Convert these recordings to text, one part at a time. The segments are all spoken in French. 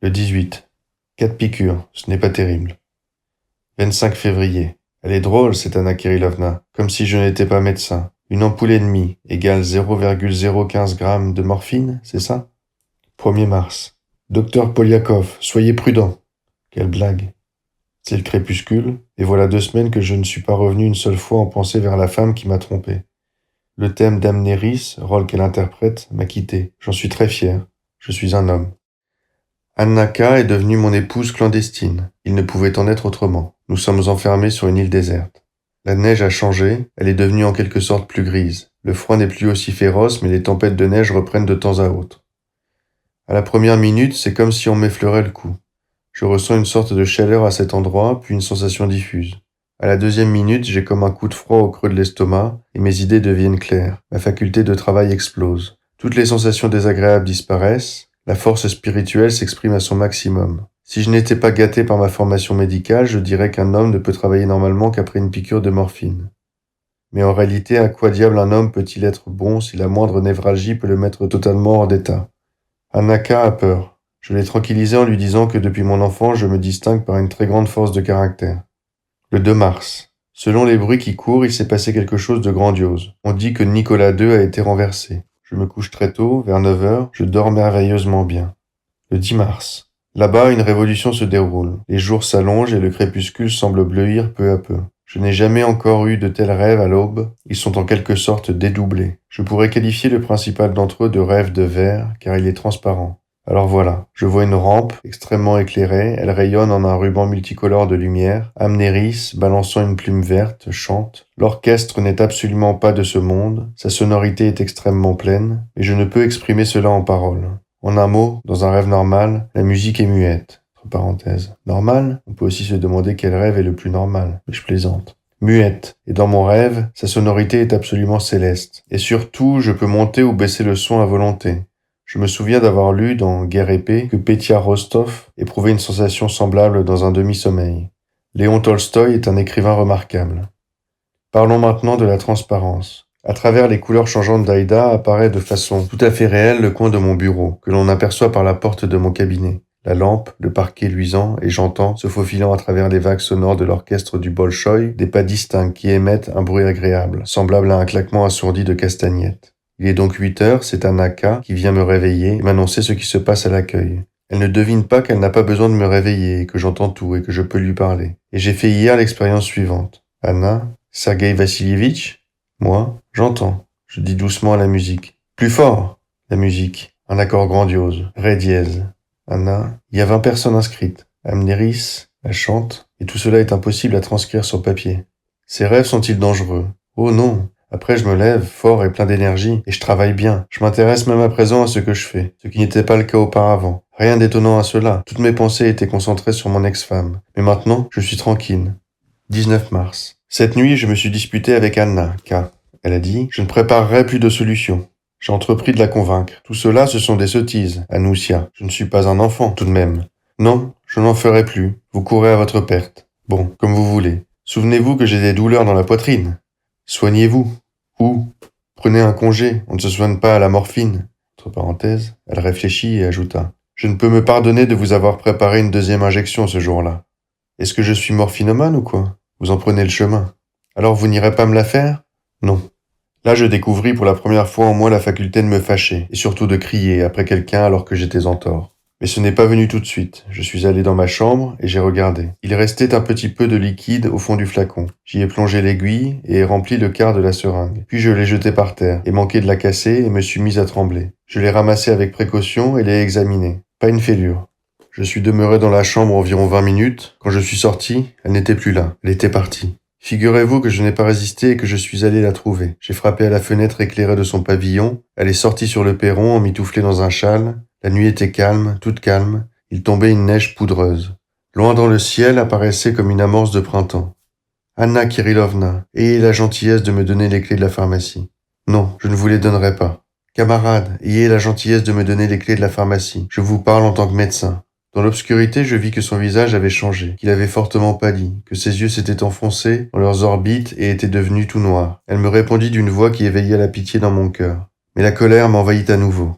Le 18. 4 piqûres, ce n'est pas terrible. 25 février. Elle est drôle, cette Anna Kirilovna, comme si je n'étais pas médecin. Une ampoule et demie égale 0,015 grammes de morphine, c'est ça? 1er mars. Docteur Poliakov, soyez prudent. Quelle blague. C'est le crépuscule, et voilà 2 semaines que je ne suis pas revenu une seule fois en pensée vers la femme qui m'a trompé. Le thème d'Amnéris, rôle qu'elle interprète, m'a quitté. J'en suis très fier. Je suis un homme. Anna K. est devenue mon épouse clandestine. Il ne pouvait en être autrement. Nous sommes enfermés sur une île déserte. La neige a changé, elle est devenue en quelque sorte plus grise. Le froid n'est plus aussi féroce, mais les tempêtes de neige reprennent de temps à autre. À la première minute, c'est comme si on m'effleurait le cou. Je ressens une sorte de chaleur à cet endroit, puis une sensation diffuse. À la deuxième minute, j'ai comme un coup de froid au creux de l'estomac, et mes idées deviennent claires. Ma faculté de travail explose. Toutes les sensations désagréables disparaissent. La force spirituelle s'exprime à son maximum. Si je n'étais pas gâté par ma formation médicale, je dirais qu'un homme ne peut travailler normalement qu'après une piqûre de morphine. Mais en réalité, à quoi diable un homme peut-il être bon si la moindre névralgie peut le mettre totalement hors d'état? Anna K. a peur. Je l'ai tranquillisé en lui disant que depuis mon enfance, je me distingue par une très grande force de caractère. Le 2 mars. Selon les bruits qui courent, il s'est passé quelque chose de grandiose. On dit que Nicolas II a été renversé. Je me couche très tôt, vers 9 heures, je dors merveilleusement bien. Le 10 mars. Là-bas, une révolution se déroule. Les jours s'allongent et le crépuscule semble bleuir peu à peu. Je n'ai jamais encore eu de tels rêves à l'aube. Ils sont en quelque sorte dédoublés. Je pourrais qualifier le principal d'entre eux de rêve de verre, car il est transparent. Alors voilà, je vois une rampe extrêmement éclairée, elle rayonne en un ruban multicolore de lumière. Amnéris, balançant une plume verte, chante. L'orchestre n'est absolument pas de ce monde, sa sonorité est extrêmement pleine, et je ne peux exprimer cela en paroles. En un mot, dans un rêve normal, la musique est muette. Entre parenthèses. Normal? On peut aussi se demander quel rêve est le plus normal, mais je plaisante. Muette, et dans mon rêve, sa sonorité est absolument céleste. Et surtout, je peux monter ou baisser le son à volonté. Je me souviens d'avoir lu dans Guerre épée que Petya Rostov éprouvait une sensation semblable dans un demi-sommeil. Léon Tolstoï est un écrivain remarquable. Parlons maintenant de la transparence. À travers les couleurs changeantes d'Aïda apparaît de façon tout à fait réelle le coin de mon bureau, que l'on aperçoit par la porte de mon cabinet. La lampe, le parquet luisant, et j'entends, se faufilant à travers les vagues sonores de l'orchestre du Bolchoï, des pas distincts qui émettent un bruit agréable, semblable à un claquement assourdi de castagnettes. Il est donc 8 heures, c'est Anna K. qui vient me réveiller et m'annoncer ce qui se passe à l'accueil. Elle ne devine pas qu'elle n'a pas besoin de me réveiller, que j'entends tout et que je peux lui parler. Et j'ai fait hier l'expérience suivante. Anna, Sergei Vassilievitch? Moi, j'entends. Je dis doucement à la musique. Plus fort! La musique. Un accord grandiose. Ré dièse. Anna, il y a 20 personnes inscrites. Amnéris, elle chante. Et tout cela est impossible à transcrire sur papier. Ces rêves sont-ils dangereux? Oh non! Après, je me lève, fort et plein d'énergie, et je travaille bien. Je m'intéresse même à présent à ce que je fais, ce qui n'était pas le cas auparavant. Rien d'étonnant à cela. Toutes mes pensées étaient concentrées sur mon ex-femme. Mais maintenant, je suis tranquille. 19 mars. Cette nuit, je me suis disputé avec Anna, K. Elle a dit, je ne préparerai plus de solution. J'ai entrepris de la convaincre. Tout cela, ce sont des sottises, Anoussia. Je ne suis pas un enfant, tout de même. Non, je n'en ferai plus. Vous courez à votre perte. Bon, comme vous voulez. Souvenez-vous que j'ai des douleurs dans la poitrine. Soignez-vous. Ou, prenez un congé, on ne se soigne pas à la morphine. Entre parenthèses, elle réfléchit et ajouta. Je ne peux me pardonner de vous avoir préparé une deuxième injection ce jour-là. Est-ce que je suis morphinomane ou quoi? Vous en prenez le chemin. Alors vous n'irez pas me la faire? Non. Là je découvris pour la première fois en moi la faculté de me fâcher, et surtout de crier après quelqu'un alors que j'étais en tort. Mais ce n'est pas venu tout de suite. Je suis allé dans ma chambre et j'ai regardé. Il restait un petit peu de liquide au fond du flacon. J'y ai plongé l'aiguille et ai rempli le quart de la seringue. Puis je l'ai jeté par terre, ai manqué de la casser et me suis mis à trembler. Je l'ai ramassée avec précaution et l'ai examinée. Pas une fêlure. Je suis demeuré dans la chambre environ 20 minutes. Quand je suis sorti, elle n'était plus là. Elle était partie. Figurez-vous que je n'ai pas résisté et que je suis allé la trouver. J'ai frappé à la fenêtre éclairée de son pavillon. Elle est sortie sur le perron, emmitouflée dans un châle. La nuit était calme, toute calme. Il tombait une neige poudreuse. Loin dans le ciel apparaissait comme une amorce de printemps. Anna Kirilovna, ayez la gentillesse de me donner les clés de la pharmacie. Non, je ne vous les donnerai pas. Camarade, ayez la gentillesse de me donner les clés de la pharmacie. Je vous parle en tant que médecin. Dans l'obscurité, je vis que son visage avait changé, qu'il avait fortement pâli, que ses yeux s'étaient enfoncés dans leurs orbites et étaient devenus tout noirs. Elle me répondit d'une voix qui éveilla la pitié dans mon cœur. Mais la colère m'envahit à nouveau.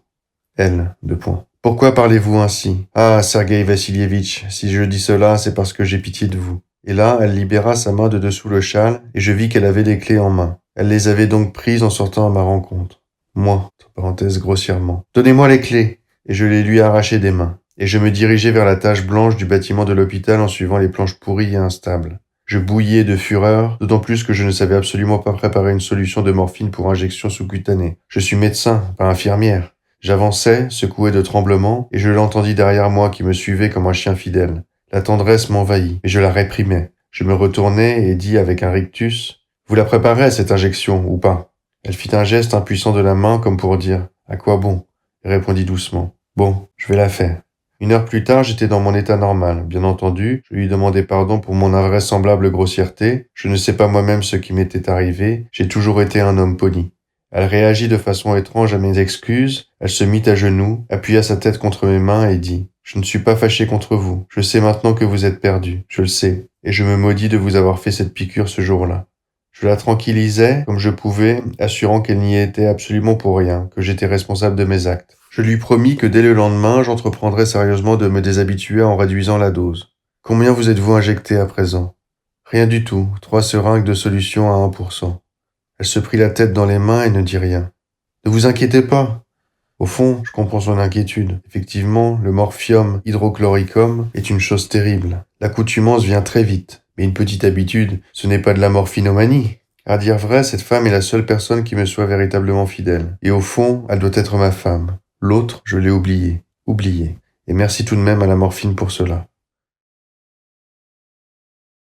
Elle, 2 points. Pourquoi parlez-vous ainsi? Ah, Sergueï Vassilievitch, si je dis cela, c'est parce que j'ai pitié de vous. » Et là, elle libéra sa main de dessous le châle, et je vis qu'elle avait les clés en main. Elle les avait donc prises en sortant à ma rencontre. Moi, entre parenthèses grossièrement. Donnez-moi les clés! Et je les lui arrachai des mains. Et je me dirigeai vers la tache blanche du bâtiment de l'hôpital en suivant les planches pourries et instables. Je bouillais de fureur, d'autant plus que je ne savais absolument pas préparer une solution de morphine pour injection sous-cutanée. Je suis médecin, pas infirmière. J'avançai, secoué de tremblements, et je l'entendis derrière moi qui me suivait comme un chien fidèle. La tendresse m'envahit, mais je la réprimai. Je me retournai et dis avec un rictus, « Vous la préparez, cette injection, ou pas ?» Elle fit un geste impuissant de la main comme pour dire, « À quoi bon ?» et répondit doucement, « Bon, je vais la faire. » 1 heure plus tard, j'étais dans mon état normal. Bien entendu, je lui demandai pardon pour mon invraisemblable grossièreté. Je ne sais pas moi-même ce qui m'était arrivé. J'ai toujours été un homme poli. Elle réagit de façon étrange à mes excuses. Elle se mit à genoux, appuya sa tête contre mes mains et dit « Je ne suis pas fâché contre vous. Je sais maintenant que vous êtes perdu. Je le sais. Et je me maudis de vous avoir fait cette piqûre ce jour-là. » Je la tranquillisais comme je pouvais, assurant qu'elle n'y était absolument pour rien, que j'étais responsable de mes actes. Je lui promis que dès le lendemain, j'entreprendrais sérieusement de me déshabituer en réduisant la dose. « Combien vous êtes-vous injecté à présent ?»« Rien du tout, 3 seringues de solution à 1%. Elle se prit la tête dans les mains et ne dit rien. « Ne vous inquiétez pas. » Au fond, je comprends son inquiétude. Effectivement, le morphium hydrochloricum est une chose terrible. L'accoutumance vient très vite. Mais une petite habitude, ce n'est pas de la morphinomanie. À dire vrai, cette femme est la seule personne qui me soit véritablement fidèle. Et au fond, elle doit être ma femme. L'autre, je l'ai oublié. Oublié. Et merci tout de même à la morphine pour cela.